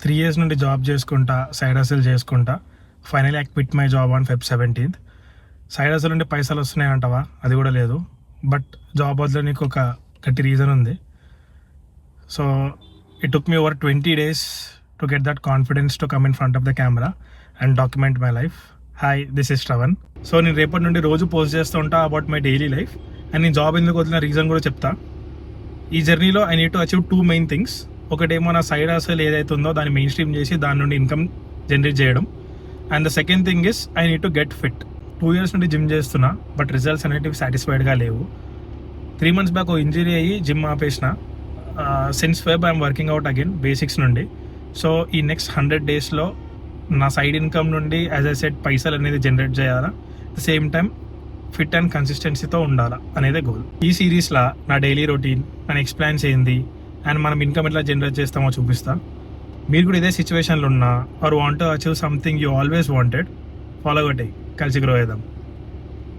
3 years నుండి job చేసుకుంటా, side hassle చేసుకుంటా, finally I quit my job on Feb 17th. Side hassle నుండి పైసలు వస్తున్నాయి అంటావా? అది కూడా లేదు. బట్ జాబ్ వదిలే నీకు ఒక గట్టి రీజన్ ఉంది. So it took me over 20 days to get that confidence to come in front of the camera and document my life. Hi, this is Shravan. So నేను రేపటి నుండి రోజు పోస్ట్ చేస్తూ ఉంటా about my daily life and నేను job ఎందుకు వదిలిన reason కూడా చెప్తా. ఈ జర్నీలో I need to achieve 2 main things. ఒకటేమో నా సైడ్ హసల్ ఏదైతే ఉందో దాన్ని మెయిన్ స్ట్రీమ్ చేసి దాని నుండి ఇన్కమ్ జనరేట్ చేయడం. And the second thing is I need to get fit. 2 years నుండి జిమ్ చేస్తున్నా, బట్ రిజల్ట్స్ అనేటివి సాటిస్ఫైడ్గా లేవు. 3 months బ్యాక్ ఓ ఇంజరీ అయ్యి జిమ్ ఆపేసిన. Since Feb I'm working out again basics నుండి. సో ఈ నెక్స్ట్ 100 daysలో నా సైడ్ ఇన్కమ్ నుండి యాజ్ ఐ సెడ్ పైసలు అనేది జనరేట్ చేయాలా, the same time fit and కన్సిస్టెన్సీతో ఉండాలా అనేదే గోల్. ఈ సిరీస్లో నా డైలీ రొటీన్, నా నెక్స్ట్ ప్లాన్స్ ఏంది అండ్ మనం ఇన్కమ్ ఎట్లా జనరేట్ చేస్తామో చూపిస్తా. మీరు కూడా ఇదే సిచ్యువేషన్లో ఉన్నా or want to achieve something you always wanted, follow కొట్టి కలిసి గ్రో చేద్దాం.